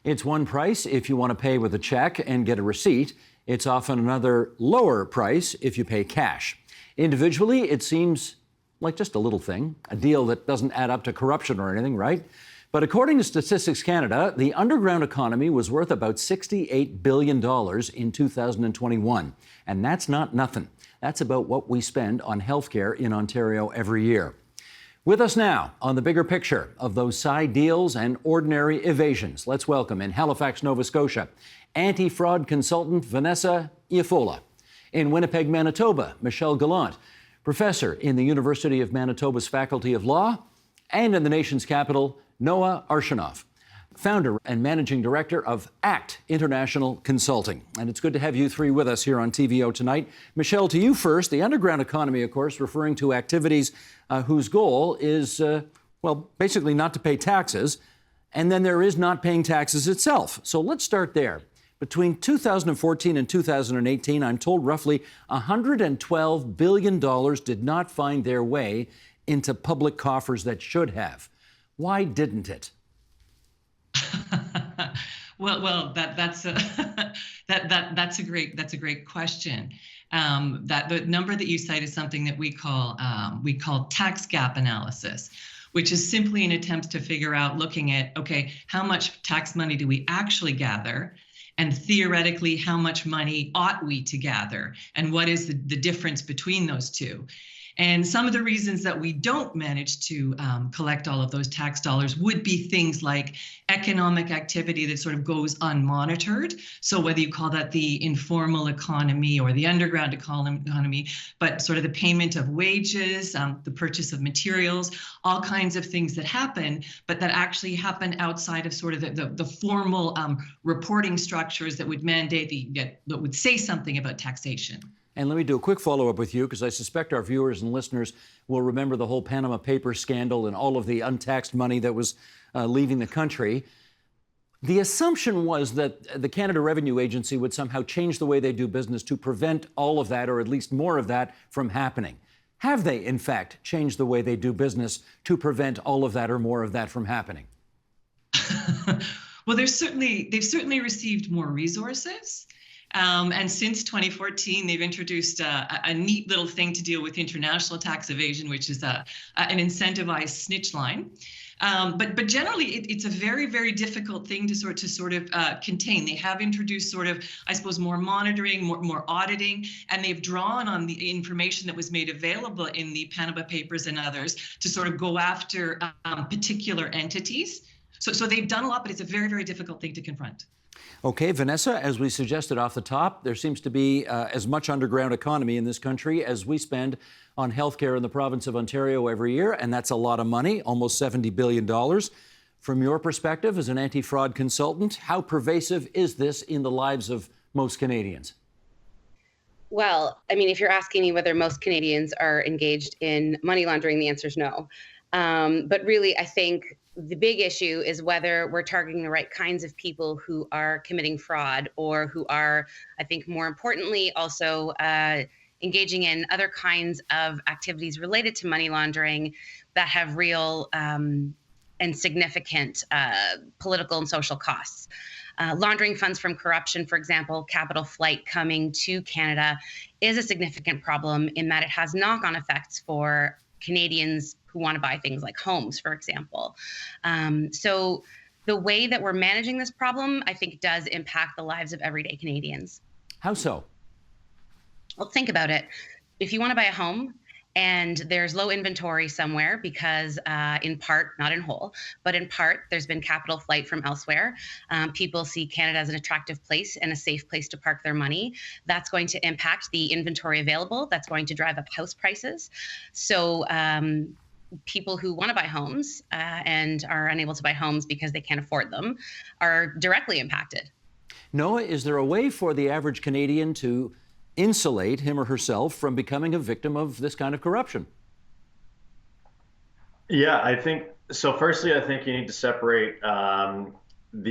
It's one price if you want to pay with a check and get a receipt. It's often another lower price if you pay cash. Individually, it seems like just a little thing, a deal that doesn't add up to corruption or anything, right? But according to Statistics Canada, the underground economy was worth about $68 billion in 2021. And that's not nothing. That's about what we spend on healthcare in Ontario every year. With us now on the bigger picture of those side deals and ordinary evasions, let's welcome in Halifax, Nova Scotia, anti-fraud consultant Vanessa Iaffola. In Winnipeg, Manitoba, Michelle Gallant, professor in the University of Manitoba's Faculty of Law, and in the nation's capital, Noah Arshenov, founder and managing director of ACT International Consulting. And it's good to have you three with us here on TVO tonight. Michelle, to you first. The underground economy, of course, referring to activities whose goal is, basically not to pay taxes. And then there is not paying taxes itself. So let's start there. Between 2014 and 2018, I'm told roughly $112 billion did not find their way into public coffers that should have. Why didn't it? That's a great question. That the number that you cite is something that we call tax gap analysis, which is simply an attempt to figure out, looking at, okay, how much tax money do we actually gather? And theoretically, how much money ought we to gather? And what is the difference between those two? And some of the reasons that we don't manage to collect all of those tax dollars would be things like economic activity that sort of goes unmonitored. So whether you call that the informal economy or the underground economy, but sort of the payment of wages, the purchase of materials, all kinds of things that happen, but that actually happen outside of sort of the formal reporting structures that would mandate that would say something about taxation. And let me do a quick follow-up with you, because I suspect our viewers and listeners will remember the whole Panama Papers scandal and all of the untaxed money that was leaving the country. The assumption was that the Canada Revenue Agency would somehow change the way they do business to prevent all of that, or at least more of that, from happening. Have they, in fact, changed the way they do business to prevent all of that or more of that from happening? Well, they've certainly received more resources. And since 2014, they've introduced a neat little thing to deal with international tax evasion, which is an incentivized snitch line. But generally, it's a very, very difficult thing to sort of contain. They have introduced sort of, I suppose, more monitoring, more auditing, and they've drawn on the information that was made available in the Panama Papers and others to sort of go after particular entities. So they've done a lot, but it's a very, very difficult thing to confront. Okay, Vanessa, as we suggested off the top, there seems to be as much underground economy in this country as we spend on healthcare in the province of Ontario every year, and that's a lot of money, almost $70 billion. From your perspective as an anti-fraud consultant, how pervasive is this in the lives of most Canadians? Well, I mean, if you're asking me whether most Canadians are engaged in money laundering, the answer is no. But really, I think the big issue is whether we're targeting the right kinds of people who are committing fraud, or who are, I think more importantly, also engaging in other kinds of activities related to money laundering that have real and significant political and social costs. Laundering funds from corruption, for example, capital flight coming to Canada, is a significant problem in that it has knock-on effects for Canadians who want to buy things like homes, for example. So the way that we're managing this problem, I think, does impact the lives of everyday Canadians. How so? Well, think about it. If you want to buy a home and there's low inventory somewhere because in part, not in whole, but in part, there's been capital flight from elsewhere. People see Canada as an attractive place and a safe place to park their money. That's going to impact the inventory available. That's going to drive up house prices. So people who want to buy homes and are unable to buy homes because they can't afford them are directly impacted. Noah, is there a way for the average Canadian to insulate him or herself from becoming a victim of this kind of corruption? Yeah, I think so. Firstly, I think you need to separate the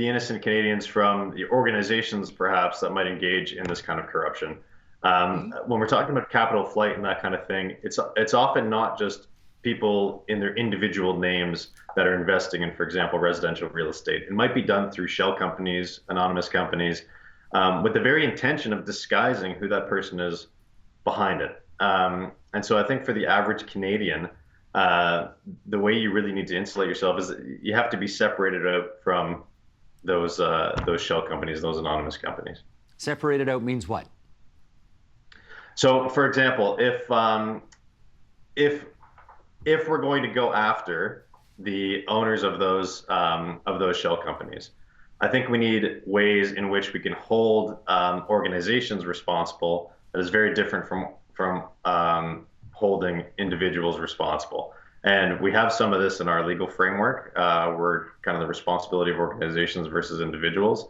innocent Canadians from the organizations, perhaps, that might engage in this kind of corruption. When we're talking about capital flight and that kind of thing, it's often not just people in their individual names that are investing in, for example, residential real estate. It might be done through shell companies, anonymous companies, with the very intention of disguising who that person is behind it. And so I think for the average Canadian, the way you really need to insulate yourself is that you have to be separated out from those shell companies, those anonymous companies. Separated out means what? So, for example, if we're going to go after the owners of those shell companies, I think we need ways in which we can hold organizations responsible that is very different from holding individuals responsible. And we have some of this in our legal framework, where kind of the responsibility of organizations versus individuals.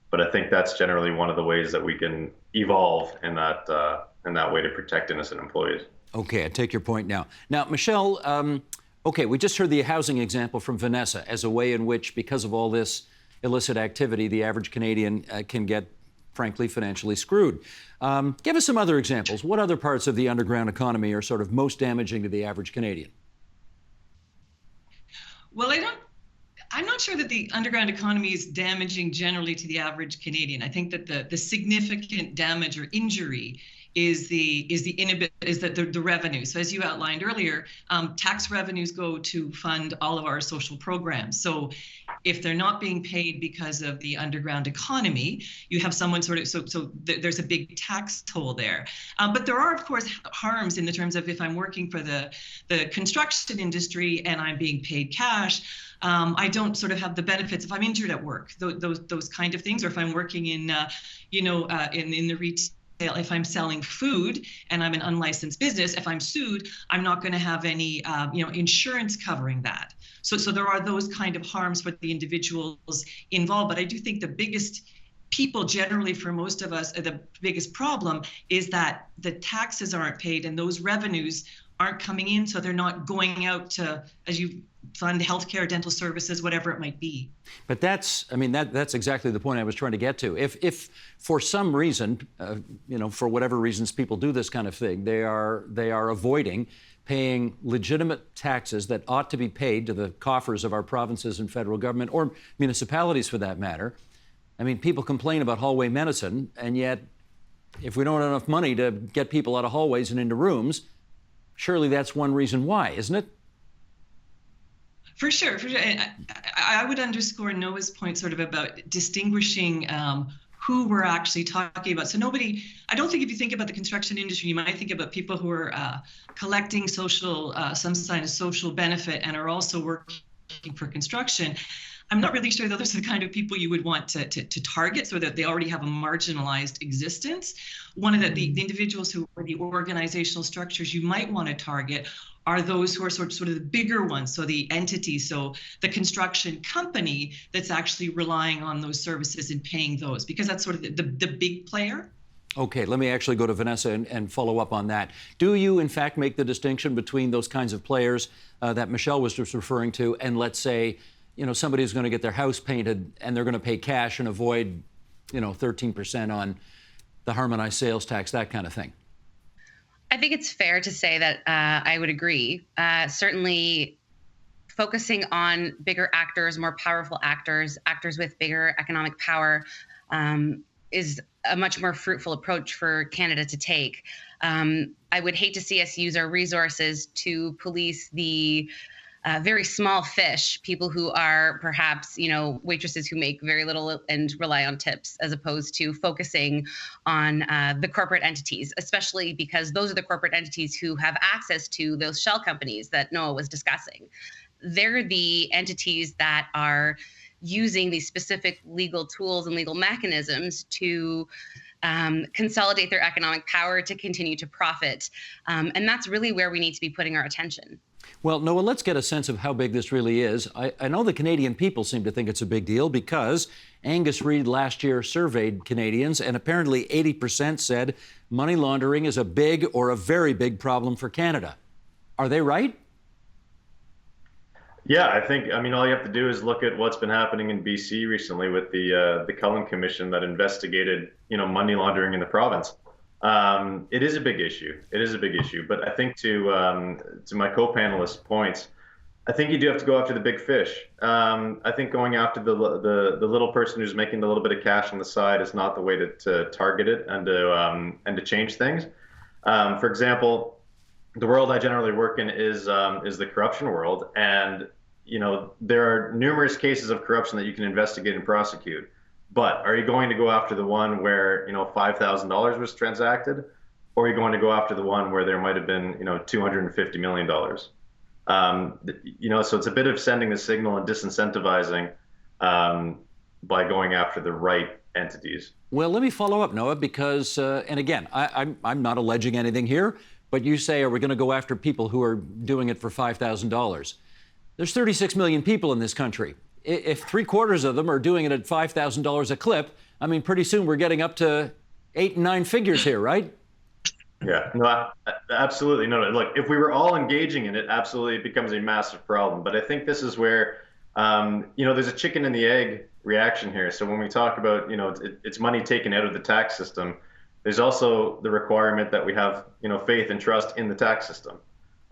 But I think that's generally one of the ways that we can evolve in that way to protect innocent employees. Okay, I take your point now. Now, Michelle, okay, we just heard the housing example from Vanessa as a way in which, because of all this illicit activity, the average Canadian can get, frankly, financially screwed. Give us some other examples. What other parts of the underground economy are sort of most damaging to the average Canadian? Well, I'm not sure that the underground economy is damaging generally to the average Canadian. I think that the significant damage or injury is the revenue. So as you outlined earlier, tax revenues go to fund all of our social programs. So if they're not being paid because of the underground economy, you have someone there's a big tax toll there. But there are, of course, harms in the terms of if I'm working for the construction industry and I'm being paid cash, I don't sort of have the benefits if I'm injured at work, those kind of things, or if I'm working in the retail. If I'm selling food and I'm an unlicensed business, if I'm sued, I'm not going to have any, insurance covering that. So there are those kind of harms for the individuals involved. But I do think the biggest people generally, for most of us, the biggest problem is that the taxes aren't paid and those revenues aren't coming in, so they're not going out to, as you fund healthcare, dental services, whatever it might be. But that's exactly the point I was trying to get to. If for some reason, for whatever reasons people do this kind of thing, they are avoiding paying legitimate taxes that ought to be paid to the coffers of our provinces and federal government, or municipalities for that matter. I mean, people complain about hallway medicine, and yet if we don't have enough money to get people out of hallways and into rooms, surely that's one reason why, isn't it? For sure. I would underscore Noah's point sort of about distinguishing who we're actually talking about. So I don't think if you think about the construction industry, you might think about people who are collecting some kind of social benefit and are also working for construction. I'm not really sure that those are the kind of people you would want to target, so that they already have a marginalized existence. One of the individuals who are the organizational structures you might want to target are those who are sort of the bigger ones, so the entity, so the construction company that's actually relying on those services and paying those, because that's sort of the big player. Okay, let me actually go to Vanessa and follow up on that. Do you, in fact, make the distinction between those kinds of players that Michelle was just referring to, and let's say, somebody who's going to get their house painted and they're going to pay cash and avoid, 13% on the harmonized sales tax, that kind of thing? I think it's fair to say that I would agree. Certainly focusing on bigger actors, more powerful actors with bigger economic power is a much more fruitful approach for Canada to take. I would hate to see us use our resources to police the very small fish, people who are perhaps, waitresses who make very little and rely on tips, as opposed to focusing on the corporate entities, especially because those are the corporate entities who have access to those shell companies that Noah was discussing. They're the entities that are using these specific legal tools and legal mechanisms to consolidate their economic power to continue to profit. And that's really where we need to be putting our attention. Well, Noah, let's get a sense of how big this really is. I know the Canadian people seem to think it's a big deal because Angus Reid last year surveyed Canadians, and apparently 80% said money laundering is a big or a very big problem for Canada. Are they right? Yeah, all you have to do is look at what's been happening in BC recently with the Cullen Commission that investigated, money laundering in the province. It is a big issue. It is a big issue. But I think to my co-panelists' points, I think you do have to go after the big fish. I think going after the little person who's making a little bit of cash on the side is not the way to target it and to change things. For example, the world I generally work in is the corruption world, and there are numerous cases of corruption that you can investigate and prosecute. But are you going to go after the one where $5,000 was transacted, or are you going to go after the one where there might have been $250 million? So it's a bit of sending a signal and disincentivizing by going after the right entities. Well, let me follow up, Noah, because, and again, I'm not alleging anything here, but you say, are we going to go after people who are doing it for $5,000? There's 36 million people in this country. If 3/4 of them are doing it at $5,000 a clip, I mean, pretty soon we're getting up to 8 and 9 figures here, right? Yeah, no, absolutely. No, look, if we were all engaging in it, absolutely, it becomes a massive problem. But I think this is where, there's a chicken and the egg reaction here. So when we talk about, it's money taken out of the tax system, there's also the requirement that we have, faith and trust in the tax system.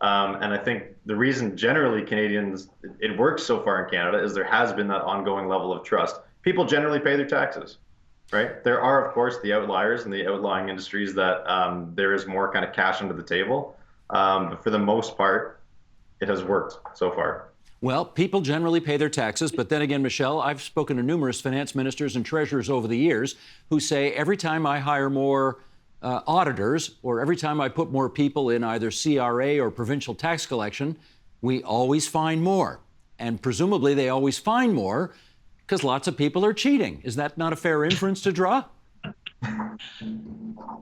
And I think the reason generally Canadians, it works so far in Canada, is there has been that ongoing level of trust. People generally pay their taxes, right? There are, of course, the outliers and the outlying industries that there is more kind of cash under the table. But for the most part, it has worked so far. Well, people generally pay their taxes, but then again, Michelle, I've spoken to numerous finance ministers and treasurers over the years who say every time I hire more auditors, or every time I put more people in either CRA or provincial tax collection, we always find more. And presumably they always find more because lots of people are cheating. Is that not a fair inference to draw?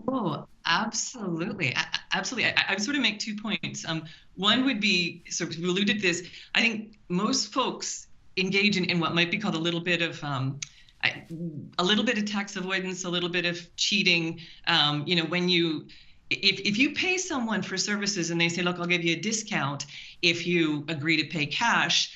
Oh, absolutely. Absolutely. I would sort of make 2 points. One would be, sort of, you alluded to this, I think most folks engage in what might be called a little bit of tax avoidance, a little bit of cheating. When if you pay someone for services and they say, look, I'll give you a discount if you agree to pay cash,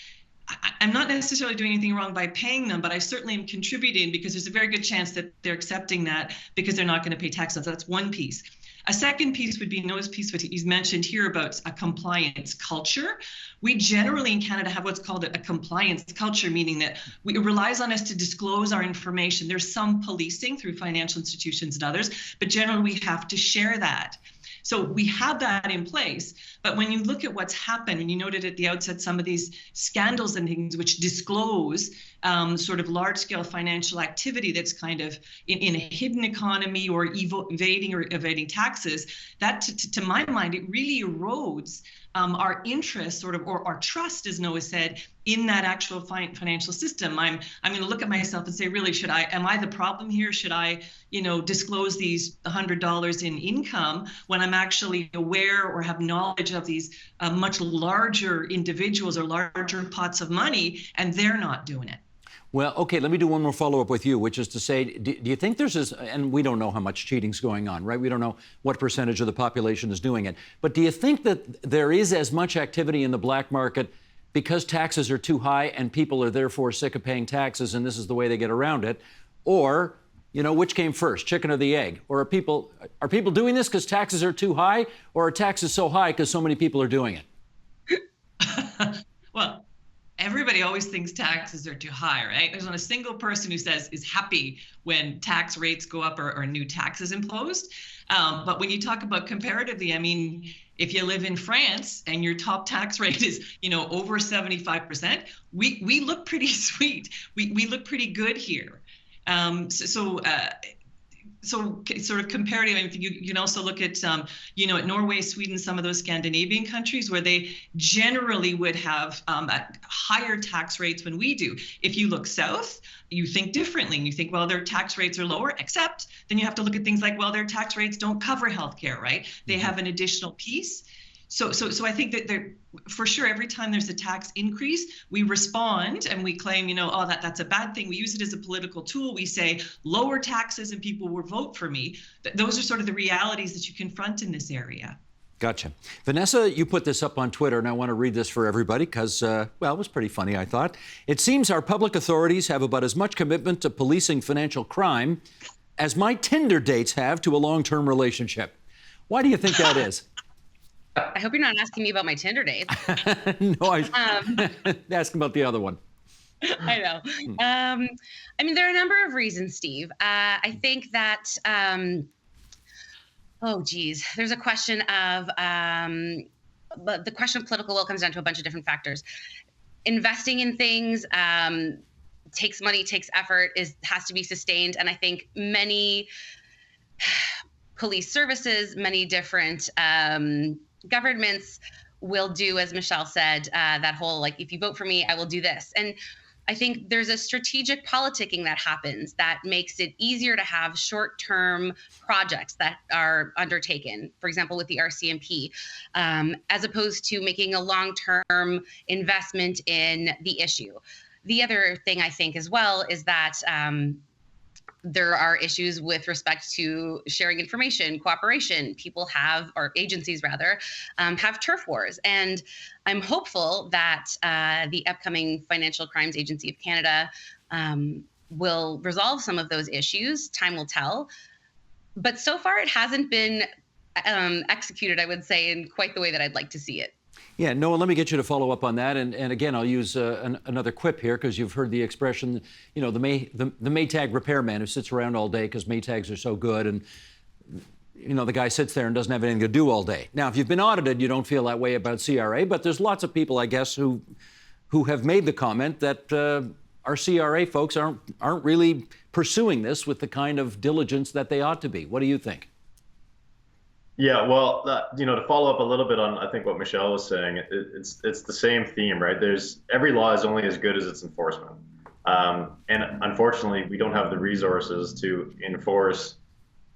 I'm not necessarily doing anything wrong by paying them, but I certainly am contributing because there's a very good chance that they're accepting that because they're not going to pay tax. So that's one piece. A second piece would be Noah's piece, what he's mentioned here about a compliance culture. We generally in Canada have what's called a compliance culture, meaning that it relies on us to disclose our information. There's some policing through financial institutions and others, but generally we have to share that. So we have that in place. But when you look at what's happened, and you noted at the outset some of these scandals and things which disclose sort of large-scale financial activity that's kind of in a hidden economy or evading taxes, that to my mind, it really erodes our interest or our trust, as Noah said, in that actual financial system. I'm going to look at myself and say, really, am I the problem here? Should I, disclose these $100 in income when I'm actually aware or have knowledge of these much larger individuals or larger pots of money, and they're not doing it? Well, okay, let me do one more follow-up with you, which is to say, do you think there's this, and we don't know how much cheating's going on, right? We don't know what percentage of the population is doing it. But do you think that there is as much activity in the black market because taxes are too high and people are therefore sick of paying taxes and this is the way they get around it? Or, which came first, chicken or the egg? Or are people doing this because taxes are too high, or are taxes so high because so many people are doing it? Well, everybody always thinks taxes are too high, right? There's not a single person who is happy when tax rates go up or new taxes imposed. But when you talk about comparatively, I mean, if you live in France and your top tax rate is, over 75%, we look pretty sweet. We look pretty good here. So sort of comparative, I mean, you can also look at, at Norway, Sweden, some of those Scandinavian countries where they generally would have higher tax rates than we do. If you look south, you think differently. You think, well, their tax rates are lower, except then you have to look at things like, well, their tax rates don't cover healthcare, right? They have an additional piece. So I think that for sure, every time there's a tax increase, we respond and we claim, that's a bad thing. We use it as a political tool. We say lower taxes and people will vote for me. Those are sort of the realities that you confront in this area. Gotcha. Vanessa, you put this up on Twitter, and I want to read this for everybody because, it was pretty funny, I thought. It seems our public authorities have about as much commitment to policing financial crime as my Tinder dates have to a long-term relationship. Why do you think that is? I hope you're not asking me about my Tinder dates. No, I asking about the other one. I know. I mean, there are a number of reasons, Steve. I think that, there's a question of, but the question of political will comes down to a bunch of different factors. Investing in things takes money, takes effort, has to be sustained. And I think many police services, many different governments will do, as Michelle said, that whole, like, if you vote for me, I will do this. And I think there's a strategic politicking that happens that makes it easier to have short-term projects that are undertaken, for example, with the RCMP, as opposed to making a long-term investment in the issue. The other thing I think as well is that there are issues with respect to sharing information, cooperation. People have, or agencies rather, have turf wars. And I'm hopeful that the upcoming Financial Crimes Agency of Canada will resolve some of those issues. Time will tell. But so far it hasn't been executed, I would say, in quite the way that I'd like to see it. Yeah, Noah, let me get you to follow up on that. And again, I'll use another quip here because you've heard the expression, you know, the Maytag repairman who sits around all day because Maytags are so good. And, you know, the guy sits there and doesn't have anything to do all day. Now, if you've been audited, you don't feel that way about CRA. But there's lots of people, I guess, who have made the comment that our CRA folks aren't really pursuing this with the kind of diligence that they ought to be. What do you think? Yeah, well, to follow up a little bit on, I think, what Michelle was saying, it's the same theme, right? Every law is only as good as its enforcement. And unfortunately, we don't have the resources to enforce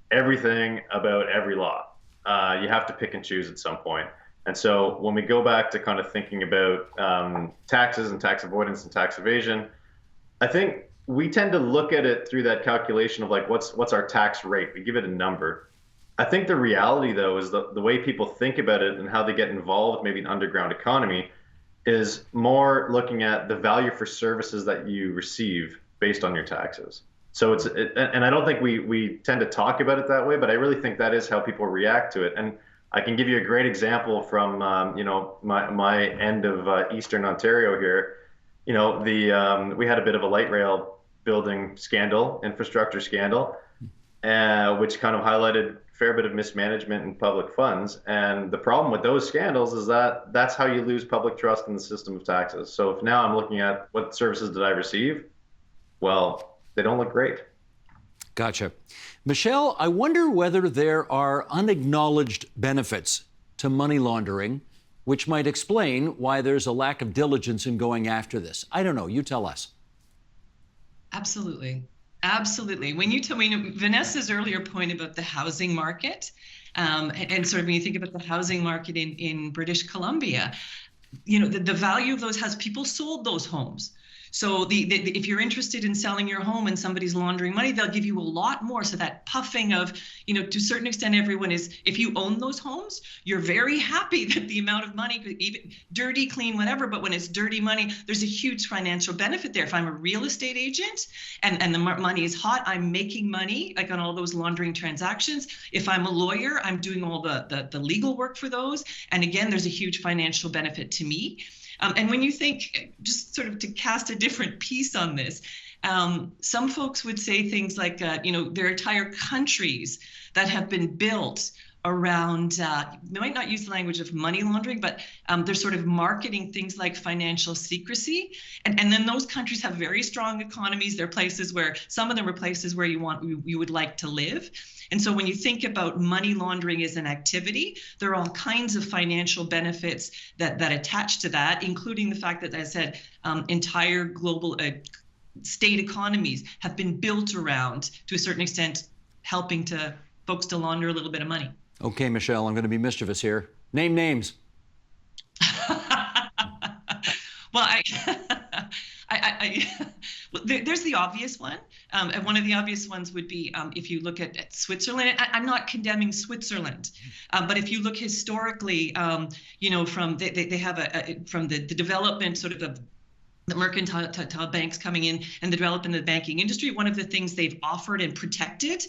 everything about every law. You have to pick and choose at some point. And so when we go back to kind of thinking about taxes and tax avoidance and tax evasion, I think we tend to look at it through that calculation of like, what's our tax rate? We give it a number. I think the reality, though, is the way people think about it and how they get involved, maybe in underground economy, is more looking at the value for services that you receive based on your taxes. So and I don't think we tend to talk about it that way, but I really think that is how people react to it. And I can give you a great example from my end of Eastern Ontario here. You know, we had a bit of a light rail building scandal, infrastructure scandal, which kind of highlighted fair bit of mismanagement in public funds. And the problem with those scandals is that that's how you lose public trust in the system of taxes. So if now I'm looking at what services did I receive, well, they don't look great. Gotcha. Michelle, I wonder whether there are unacknowledged benefits to money laundering, which might explain why there's a lack of diligence in going after this. I don't know. You tell us. Absolutely. Absolutely. When you tell me Vanessa's earlier point about the housing market, and sort of when you think about the housing market in British Columbia, you know, the value of those houses, people sold those homes. So if you're interested in selling your home and somebody's laundering money, they'll give you a lot more. So that puffing of, you know, to a certain extent, everyone is, if you own those homes, you're very happy that the amount of money, even dirty, clean, whatever, but when it's dirty money, there's a huge financial benefit there. If I'm a real estate agent and the money is hot, I'm making money, like on all those laundering transactions. If I'm a lawyer, I'm doing all the legal work for those. And again, there's a huge financial benefit to me. And when you think, just sort of to cast a different piece on this, some folks would say things like, you know, there are entire countries that have been built around, they might not use the language of money laundering, but they're sort of marketing things like financial secrecy. And then those countries have very strong economies. They're places where, some of them are places where you would like to live. And so when you think about money laundering as an activity, there are all kinds of financial benefits that attach to that, including the fact that, as I said, entire global state economies have been built around, to a certain extent, helping to folks to launder a little bit of money. Okay, Michelle, I'm going to be mischievous here. Name names. Well, there's the obvious one. And one of the obvious ones would be if you look at Switzerland. I'm not condemning Switzerland, but if you look historically, you know, from they have from the development sort of the mercantile banks coming in and the development of the banking industry, one of the things they've offered and protected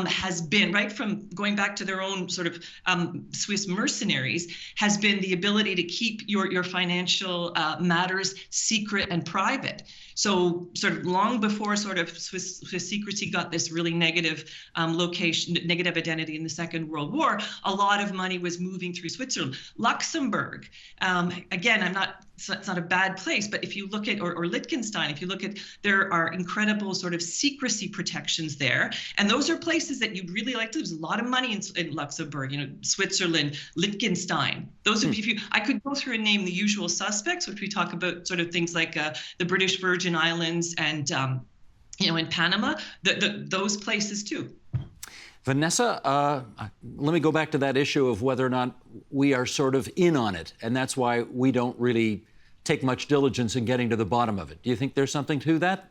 has been, right from going back to their own sort of Swiss mercenaries, has been the ability to keep your financial matters secret and private. So sort of long before sort of Swiss secrecy got this really negative negative identity in the Second World War, a lot of money was moving through Switzerland. Luxembourg, again, it's not a bad place, but if you look at, or Liechtenstein, if you look at, there are incredible sort of secrecy protections there. And those are places that you'd really like to. There's a lot of money in Luxembourg, Switzerland, Liechtenstein. Those are, I could go through and name the usual suspects, which we talk about sort of things like the British Virgin Islands and, in Panama, those places too. Vanessa, let me go back to that issue of whether or not we are sort of in on it, and that's why we don't really take much diligence in getting to the bottom of it. Do you think there's something to that?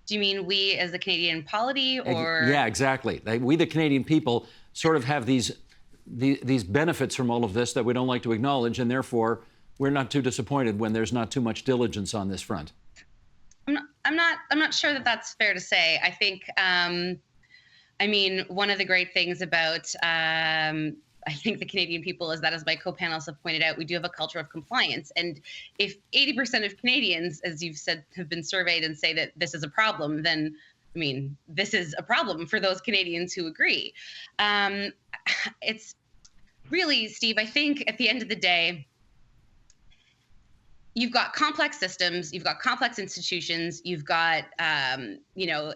Do you mean we as the Canadian polity, or? Yeah, exactly. We, the Canadian people, sort of have these benefits from all of this that we don't like to acknowledge, and therefore we're not too disappointed when there's not too much diligence on this front. I'm not sure that that's fair to say. I think, one of the great things about I think the Canadian people is that, as my co-panelists have pointed out, we do have a culture of compliance. And if 80% of Canadians, as you've said, have been surveyed and say that this is a problem, then, this is a problem for those Canadians who agree. It's really, Steve, I think at the end of the day, you've got complex systems, you've got complex institutions, you've got,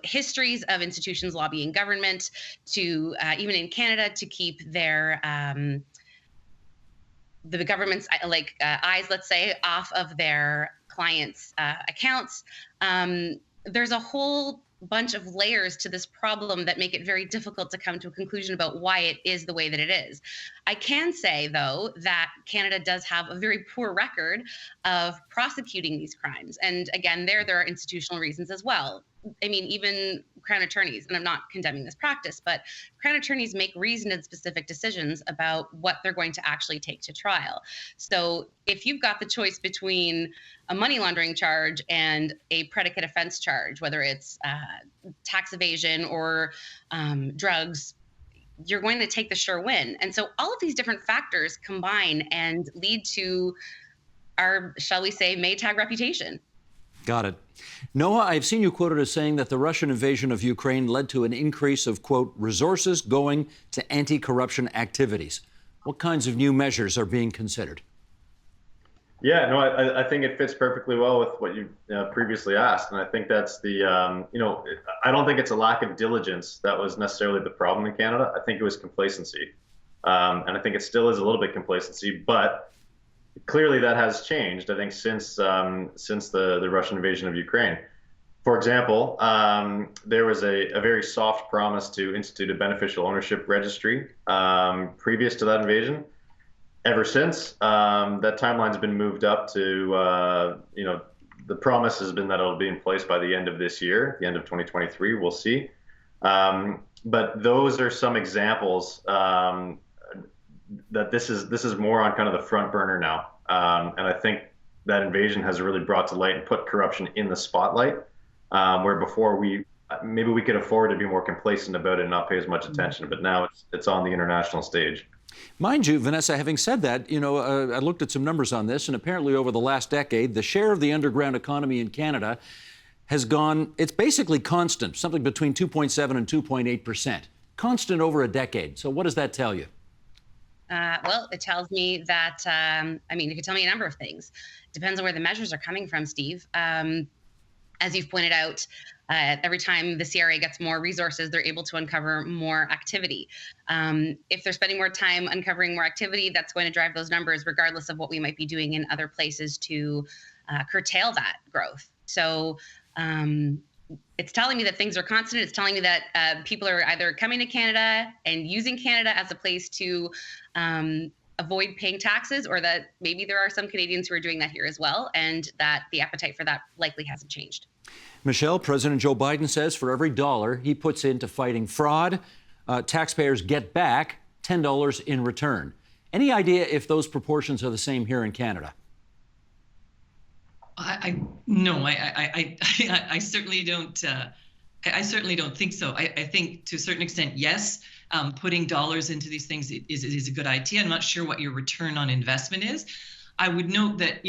histories of institutions lobbying government to, even in Canada, to keep their, the government's eyes, let's say, off of their clients' accounts. There's a whole bunch of layers to this problem that make it very difficult to come to a conclusion about why it is the way that it is. I can say, though, that Canada does have a very poor record of prosecuting these crimes. And again, there are institutional reasons as well. Even Crown attorneys, and I'm not condemning this practice, but Crown attorneys make reasoned and specific decisions about what they're going to actually take to trial. So if you've got the choice between a money laundering charge and a predicate offense charge, whether it's tax evasion or drugs, you're going to take the sure win. And so all of these different factors combine and lead to our, shall we say, Maytag reputation. Got it. Noah, I've seen you quoted as saying that the Russian invasion of Ukraine led to an increase of, quote, resources going to anti-corruption activities. What kinds of new measures are being considered? Yeah, no, I think it fits perfectly well with what you previously asked. And I think that's the, I don't think it's a lack of diligence that was necessarily the problem in Canada. I think it was complacency. And I think it still is a little bit complacency, but clearly that has changed, I think, since the Russian invasion of Ukraine. For example, there was a very soft promise to institute a beneficial ownership registry previous to that invasion. Ever since, that timeline's been moved up to, the promise has been that it'll be in place by the end of this year, the end of 2023. We'll see. But those are some examples that this is more on kind of the front burner now. And I think that invasion has really brought to light and put corruption in the spotlight, where before we could afford to be more complacent about it and not pay as much attention. But now it's on the international stage. Mind you, Vanessa, having said that, I looked at some numbers on this, and apparently over the last decade, the share of the underground economy in Canada has gone, it's basically constant, something between 2.7 and 2.8%. Constant over a decade. So what does that tell you? Well, it tells me that, it could tell me a number of things. Depends on where the measures are coming from, Steve. As you've pointed out, every time the CRA gets more resources, they're able to uncover more activity. If they're spending more time uncovering more activity, that's going to drive those numbers, regardless of what we might be doing in other places to curtail that growth. So it's telling me that things are constant. It's telling me that people are either coming to Canada and using Canada as a place to avoid paying taxes, or that maybe there are some Canadians who are doing that here as well, and that the appetite for that likely hasn't changed. Michelle, President Joe Biden says for every dollar he puts into fighting fraud, taxpayers get back $10 in return. Any idea if those proportions are the same here in Canada? No, I certainly don't. I certainly don't think so. I think to a certain extent, yes, putting dollars into these things is a good idea. I'm not sure what your return on investment is. I would note that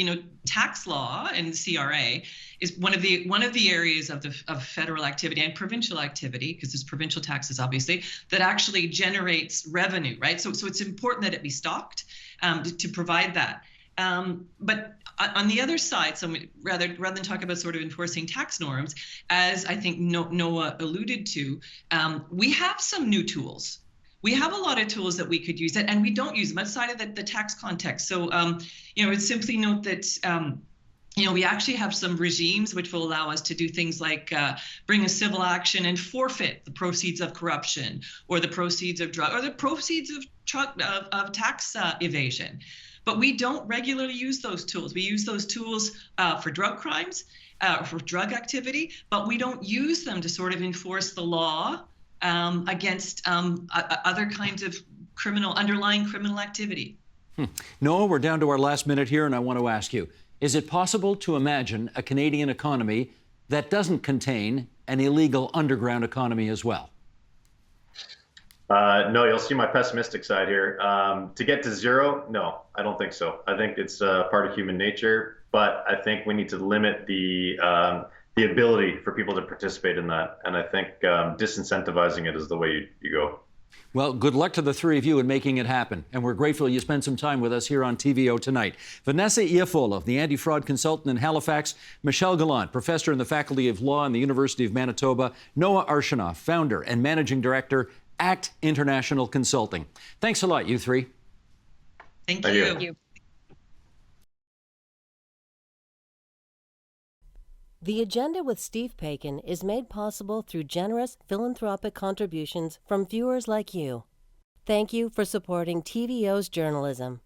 tax law and CRA is one of the areas of federal activity and provincial activity, because there's provincial taxes obviously, that actually generates revenue, right? So it's important that it be stocked to provide that. But on the other side, so rather than talk about sort of enforcing tax norms, as I think Noah alluded to, we have some new tools. We have a lot of tools that we could use, and we don't use them outside of the tax context. So, it's simply note that, we actually have some regimes which will allow us to do things like bring a civil action and forfeit the proceeds of corruption, or the proceeds of drug, or the proceeds of tax evasion. But we don't regularly use those tools. We use those tools for drug crimes, for drug activity, but we don't use them to sort of enforce the law against other kinds of underlying criminal activity. Noah, we're down to our last minute here, and I want to ask you, is it possible to imagine a Canadian economy that doesn't contain an illegal underground economy as well? No, you'll see my pessimistic side here. To get to zero, no, I don't think so. I think it's part of human nature, but I think we need to limit the ability for people to participate in that. And I think disincentivizing it is the way you go. Well, good luck to the three of you in making it happen. And we're grateful you spent some time with us here on TVO tonight. Vanessa Iafolo, the anti-fraud consultant in Halifax, Michelle Gallant, professor in the Faculty of Law in the University of Manitoba, Noah Arshinoff, founder and managing director, ACT International Consulting. Thanks a lot, you three. Thank Thank you. you. Thank you. The Agenda with Steve Paikin is made possible through generous philanthropic contributions from viewers like you. Thank you for supporting TVO's journalism.